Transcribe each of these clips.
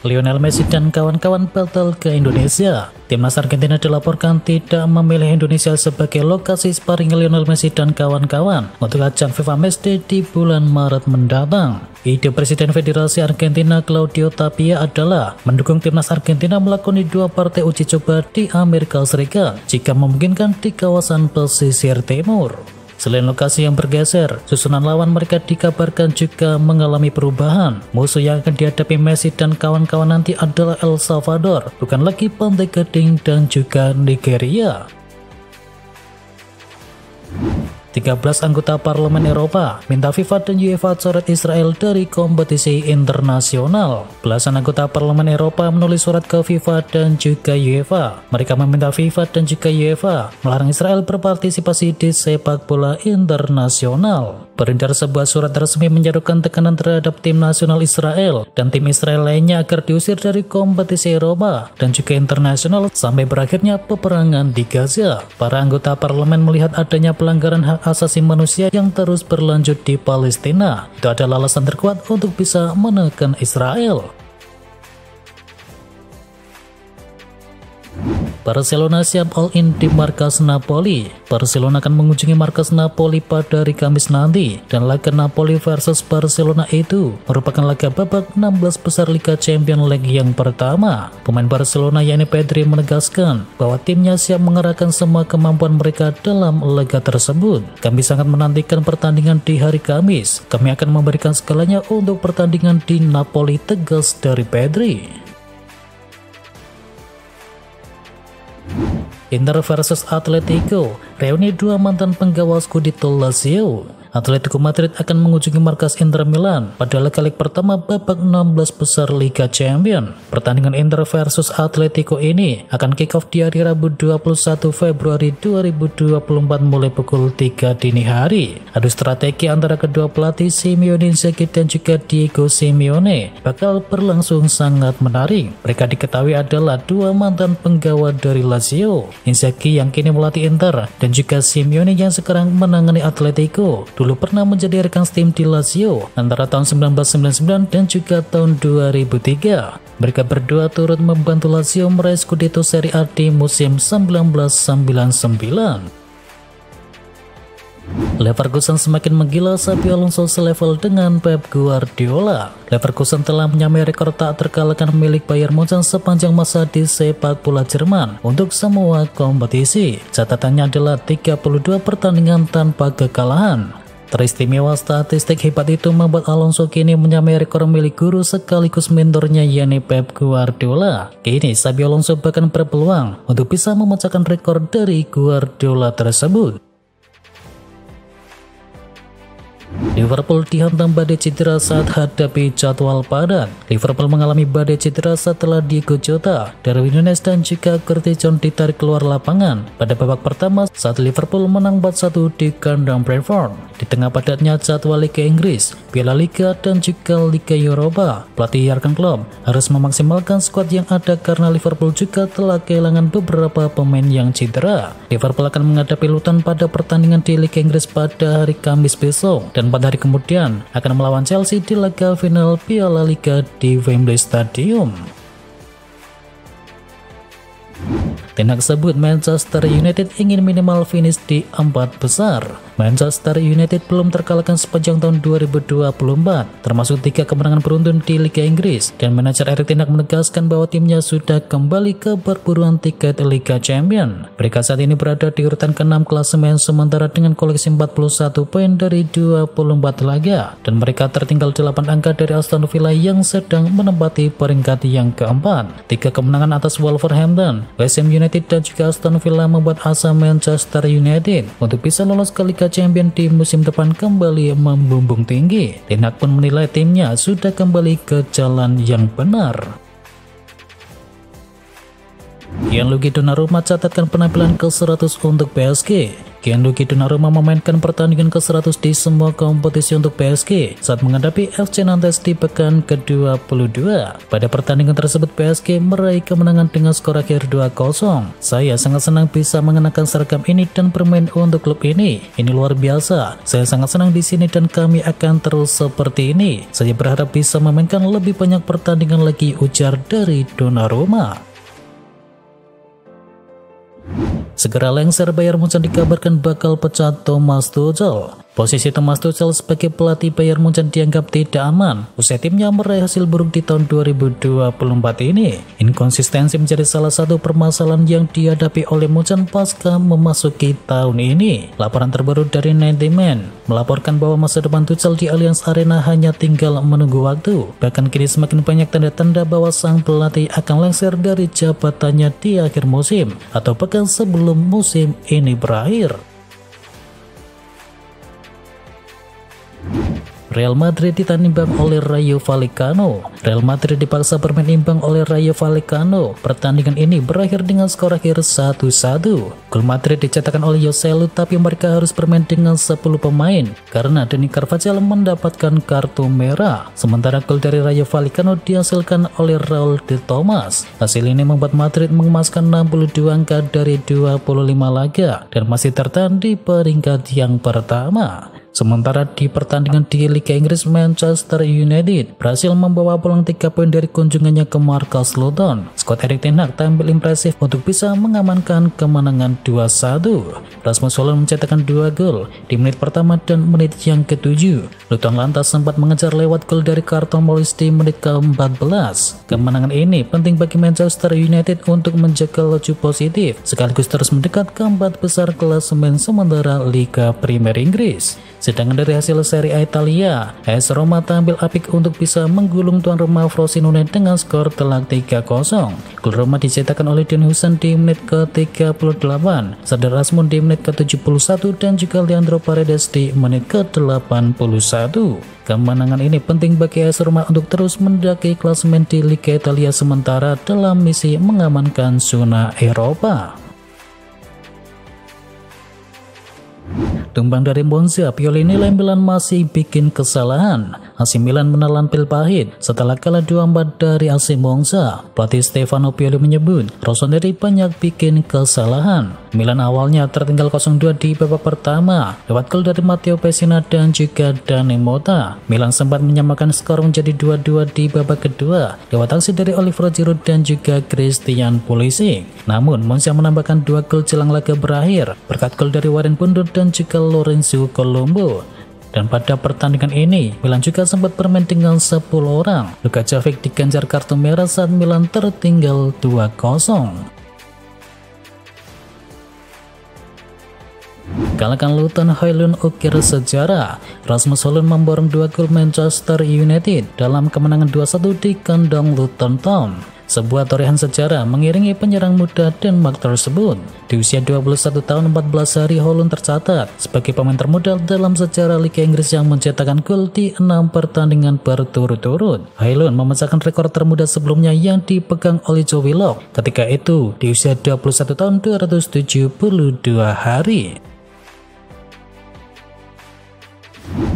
Lionel Messi dan kawan-kawan batal ke Indonesia. Timnas Argentina dilaporkan tidak memilih Indonesia sebagai lokasi sparring Lionel Messi dan kawan-kawan untuk ajang FIFA Matchday di bulan Maret mendatang. Ide Presiden Federasi Argentina Claudio Tapia adalah mendukung timnas Argentina melakoni 2 partai uji coba di Amerika Serikat jika memungkinkan di kawasan pesisir timur. Selain lokasi yang bergeser, susunan lawan mereka dikabarkan juga mengalami perubahan. Musuh yang akan dihadapi Messi dan kawan-kawan nanti adalah El Salvador, bukan lagi Pantai Gading dan juga Nigeria. 13 anggota Parlemen Eropa minta FIFA dan UEFA coret Israel dari kompetisi internasional. Belasan anggota Parlemen Eropa menulis surat ke FIFA dan juga UEFA. Mereka meminta FIFA dan juga UEFA melarang Israel berpartisipasi di sepak bola internasional. Beredar sebuah surat resmi menyerukan tekanan terhadap tim nasional Israel dan tim Israel lainnya agar diusir dari kompetisi Eropa dan juga internasional sampai berakhirnya peperangan di Gaza. Para anggota parlemen melihat adanya pelanggaran hak asasi manusia yang terus berlanjut di Palestina. Itu adalah alasan terkuat untuk bisa menekan Israel. Barcelona siap all-in di markas Napoli. Barcelona akan mengunjungi markas Napoli pada hari Kamis nanti, dan laga Napoli versus Barcelona itu merupakan laga babak 16 besar Liga Champions League yang pertama. Pemain Barcelona yakni Pedri menegaskan bahwa timnya siap mengerahkan semua kemampuan mereka dalam laga tersebut. Kami sangat menantikan pertandingan di hari Kamis. Kami akan memberikan segalanya untuk pertandingan di Napoli, tegas dari Pedri. Inter versus Atletico, reuni 2 mantan penggawa Scudetto Lazio. Atletico Madrid akan mengunjungi markas Inter Milan pada laga leg pertama babak 16 besar Liga Champions. Pertandingan Inter versus Atletico ini akan kick off di hari Rabu 21 Februari 2024 mulai pukul 3 dini hari. Adu strategi antara kedua pelatih Simeone Inzaghi dan juga Diego Simeone bakal berlangsung sangat menarik. Mereka diketahui adalah 2 mantan penggawa dari Lazio, Inzaghi yang kini melatih Inter dan juga Simeone yang sekarang menangani Atletico. Dulu pernah menjadi rekan tim di Lazio antara tahun 1999 dan juga tahun 2003. Mereka berdua turut membantu Lazio meraih Scudetto Serie A di musim 1999. Leverkusen semakin menggila Xabi Alonso selevel dengan Pep Guardiola. Leverkusen telah menyamai rekor tak terkalahkan milik Bayern Munchen sepanjang masa di sepak bola Jerman untuk semua kompetisi. Catatannya adalah 32 pertandingan tanpa kekalahan. Teristimewa statistik hebat itu membuat Alonso kini menyamai rekor milik guru sekaligus mentornya yakni Pep Guardiola. Kini Xabi Alonso bahkan berpeluang untuk bisa memecahkan rekor dari Guardiola tersebut. Liverpool dihantam badai cedera saat hadapi jadwal padat. Liverpool mengalami badai cedera setelah Diego Jota, Darwin Núñez dan juga Curtis Jones ditarik keluar lapangan pada babak pertama saat Liverpool menang 4-1 di kandang Brentford. Di tengah padatnya jadwal Liga Inggris, Piala Liga dan juga Liga Eropa, pelatih Jurgen Klopp harus memaksimalkan skuad yang ada karena Liverpool juga telah kehilangan beberapa pemain yang cedera. Liverpool akan menghadapi Luton pada pertandingan di Liga Inggris pada hari Kamis besok, dan pada hari kemudian akan melawan Chelsea di laga final Piala Liga di Wembley Stadium. Tindak sebut Manchester United ingin minimal finish di 4 besar. Manchester United belum terkalahkan sepanjang tahun 2024, termasuk 3 kemenangan beruntun di Liga Inggris, dan manajer Erik ten Hag menegaskan bahwa timnya sudah kembali ke perburuan tiket Liga Champions. Mereka saat ini berada di urutan ke-6 klasemen sementara dengan koleksi 41 poin dari 24 laga, dan mereka tertinggal 8 angka dari Aston Villa yang sedang menempati peringkat yang keempat. 3 kemenangan atas Wolverhampton, West Ham United dan juga Aston Villa membuat asa Manchester United untuk bisa lolos ke Liga Champions di musim depan kembali membumbung tinggi. Ten Hag pun menilai timnya sudah kembali ke jalan yang benar. Gianluigi Donnarumma catatkan penampilan ke-100 untuk PSG. Gianluigi Donnarumma memainkan pertandingan ke-100 di semua kompetisi untuk PSG saat menghadapi FC Nantes di pekan ke-22. Pada pertandingan tersebut PSG meraih kemenangan dengan skor akhir 2-0. Saya sangat senang bisa mengenakan seragam ini dan bermain untuk klub ini. Ini luar biasa. Saya sangat senang di sini dan kami akan terus seperti ini. Saya berharap bisa memainkan lebih banyak pertandingan lagi, ujar dari Donnarumma. Segera lengser Bayern Munchen dikabarkan bakal pecat Thomas Tuchel. Posisi Thomas Tuchel sebagai pelatih Bayern Munchen dianggap tidak aman usai timnya meraih hasil buruk di tahun 2024 ini. Inkonsistensi menjadi salah satu permasalahan yang dihadapi oleh Munchen pasca memasuki tahun ini. Laporan terbaru dari 90 Man melaporkan bahwa masa depan Tuchel di Allianz Arena hanya tinggal menunggu waktu. Bahkan kini semakin banyak tanda-tanda bahwa sang pelatih akan lengser dari jabatannya di akhir musim atau pekan sebelum musim ini berakhir. Real Madrid ditahan imbang oleh Rayo Vallecano. Real Madrid dipaksa bermain imbang oleh Rayo Vallecano. Pertandingan ini berakhir dengan skor akhir 1-1. Gol Madrid dicetakkan oleh Joselu, tapi mereka harus bermain dengan 10 pemain karena Dani Carvajal mendapatkan kartu merah. Sementara gol dari Rayo Vallecano dihasilkan oleh Raul de Tomas. Hasil ini membuat Madrid mengemaskan 62 angka dari 25 laga dan masih tertahan di peringkat yang pertama. Sementara di pertandingan di Liga Inggris, Manchester United berhasil membawa pulang 3 poin dari kunjungannya ke markas Luton. Skuad Erik ten Hag tampil impresif untuk bisa mengamankan kemenangan 2-1. Rasmus Hojlund mencetakkan 2 gol di menit pertama dan menit yang ke-7. Luton lantas sempat mengejar lewat gol dari Carlton Morris di menit ke-14. Kemenangan ini penting bagi Manchester United untuk menjaga laju positif sekaligus terus mendekat ke 4 besar klasemen sementara Liga Premier Inggris. Sedangkan dari hasil Serie A Italia, AS Roma tampil apik untuk bisa menggulung tuan rumah Frosinone dengan skor telak 3-0. Gol Roma dicetakkan oleh Dean Huijsen di menit ke-38, Serdar Azmoun di menit ke-71 dan juga Leandro Paredes di menit ke-81. Kemenangan ini penting bagi AS Roma untuk terus mendaki klasemen di Liga Italia sementara dalam misi mengamankan zona Eropa. Tumbang dari Monza, Pioli nilai Milan masih bikin kesalahan. AC Milan menelan pil pahit setelah kalah 2-4 dari AC Monza. Pelatih Stefano Pioli menyebut Rossoneri banyak bikin kesalahan. Milan awalnya tertinggal 0-2 di babak pertama lewat gol dari Matteo Pessina dan juga Dani Mota. Milan sempat menyamakan skor menjadi 2-2 di babak kedua lewat aksi dari Oliver Giroud dan juga Christian Pulisic. Namun Monza menambahkan 2 gol jelang laga berakhir berkat gol dari Warren Bundo dan juga Lorenzo Colombo. Dan pada pertandingan ini, Milan juga sempat bermain dengan 10 orang. Luka Jovic diganjar kartu merah saat Milan tertinggal 2-0. Kalahkan Luton, Hojlund ukir sejarah. Rasmus Hojlund memborong 2 gol Manchester United dalam kemenangan 2-1 di kandang Luton Town. Sebuah torehan sejarah mengiringi penyerang muda Denmark tersebut. Di usia 21 tahun 14 hari, Hojlund tercatat sebagai pemain termuda dalam sejarah Liga Inggris yang mencetakkan gol di 6 pertandingan berturut-turut. Hojlund memecahkan rekor termuda sebelumnya yang dipegang oleh Joe Willock ketika itu di usia 21 tahun 272 hari.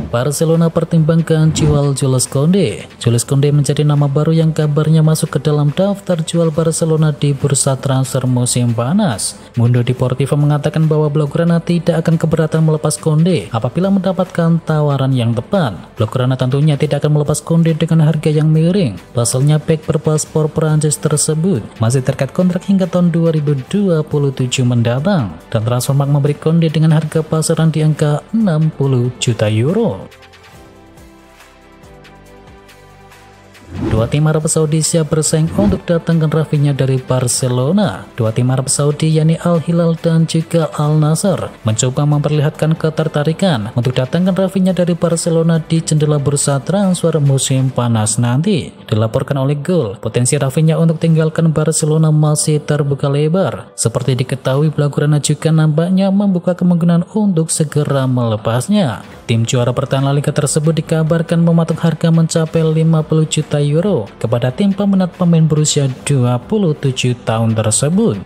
Barcelona pertimbangkan jual Jules Koundé. Jules Koundé menjadi nama baru yang kabarnya masuk ke dalam daftar jual Barcelona di bursa transfer musim panas. Mundo Deportivo mengatakan bahwa Blaugrana tidak akan keberatan melepas Koundé apabila mendapatkan tawaran yang tepat. Blaugrana tentunya tidak akan melepas Koundé dengan harga yang miring. Pasalnya bek berpaspor Prancis tersebut masih terkait kontrak hingga tahun 2027 mendatang dan Transfermarkt memberi Koundé dengan harga pasaran di angka 60 juta euro. Dua tim Arab Saudi siap bersaing untuk datangkan Rafinha dari Barcelona. Dua tim Arab Saudi yakni Al Hilal dan juga Al Nassr mencoba memperlihatkan ketertarikan untuk datangkan Rafinha dari Barcelona di jendela bursa transfer musim panas nanti. Dilaporkan oleh Goal, potensi Rafinha untuk tinggalkan Barcelona masih terbuka lebar. Seperti diketahui, Blaugrana juga nampaknya membuka kemungkinan untuk segera melepasnya. Tim juara pertahanan Liga tersebut dikabarkan mematok harga mencapai 50 juta euro kepada tim peminat pemain berusia 27 tahun tersebut.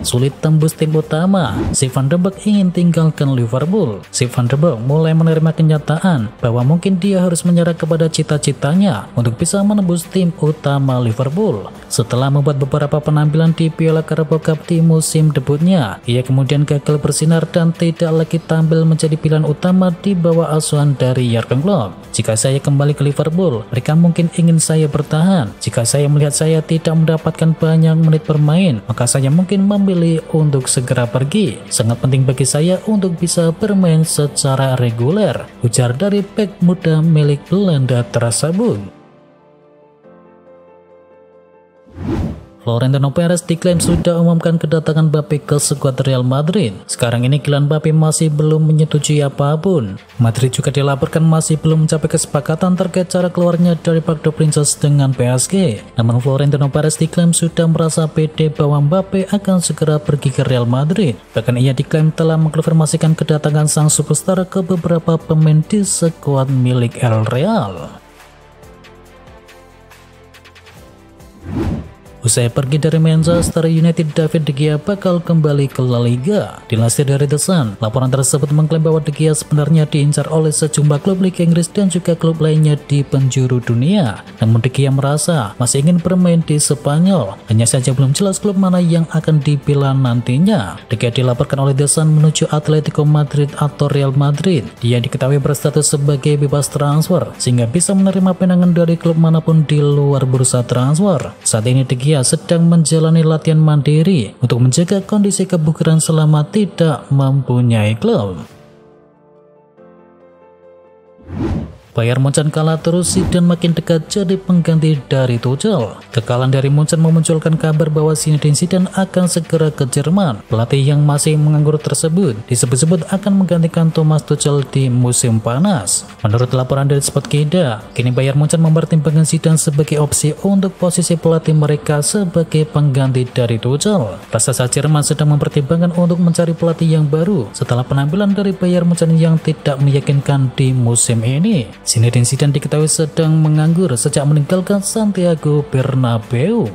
sulit tembus tim utama. Si Van de Beek ingin tinggalkan Liverpool. Si Van de Beek mulai menerima kenyataan bahwa mungkin dia harus menyerah kepada cita-citanya untuk bisa menembus tim utama Liverpool. Setelah membuat beberapa penampilan di Piala Carabao Cup di musim debutnya, ia kemudian gagal bersinar dan tidak lagi tampil menjadi pilihan utama di bawah asuhan dari Jurgen Klopp. Jika saya kembali ke Liverpool, mereka mungkin ingin saya bertahan. Jika saya melihat saya tidak mendapatkan banyak menit bermain, maka saya mungkin memilih untuk segera pergi. Sangat penting bagi saya untuk bisa bermain secara reguler, ujar dari bek muda milik Belanda tersebut. Florentino Perez diklaim sudah umumkan kedatangan Mbappe ke skuad Real Madrid. Sekarang ini Kylian Mbappe masih belum menyetujui apapun. Madrid juga dilaporkan masih belum mencapai kesepakatan terkait cara keluarnya dari Parc des Princes dengan PSG. Namun Florentino Perez diklaim sudah merasa pede bahwa Mbappe akan segera pergi ke Real Madrid. Bahkan ia diklaim telah mengkonfirmasikan kedatangan sang superstar ke beberapa pemain di skuad milik El Real. Usai pergi dari Manchester United, David De Gea bakal kembali ke La Liga. Dilansir dari The Sun, laporan tersebut mengklaim bahwa De Gea sebenarnya diincar oleh sejumlah klub Liga Inggris dan juga klub lainnya di penjuru dunia. Namun De Gea merasa masih ingin bermain di Spanyol. Hanya saja belum jelas klub mana yang akan dipilih nantinya. De Gea dilaporkan oleh The Sun menuju Atletico Madrid atau Real Madrid. Dia diketahui berstatus sebagai bebas transfer, sehingga bisa menerima pinangan dari klub manapun di luar bursa transfer. Saat ini De Gea sedang menjalani latihan mandiri untuk menjaga kondisi kebugaran selama tidak mempunyai klub. Bayern Munchen kalah terus dan makin dekat jadi pengganti dari Tuchel. Kekalahan dari Munchen memunculkan kabar bahwa Zinedine Zidane akan segera ke Jerman. Pelatih yang masih menganggur tersebut disebut-sebut akan menggantikan Thomas Tuchel di musim panas. Menurut laporan dari Sportkeeda, kini Bayern Munchen mempertimbangkan Zidane sebagai opsi untuk posisi pelatih mereka sebagai pengganti dari Tuchel. Raksasa Jerman sedang mempertimbangkan untuk mencari pelatih yang baru setelah penampilan dari Bayern Munchen yang tidak meyakinkan di musim ini. Zinedine Zidane diketahui sedang menganggur sejak meninggalkan Santiago Bernabeu.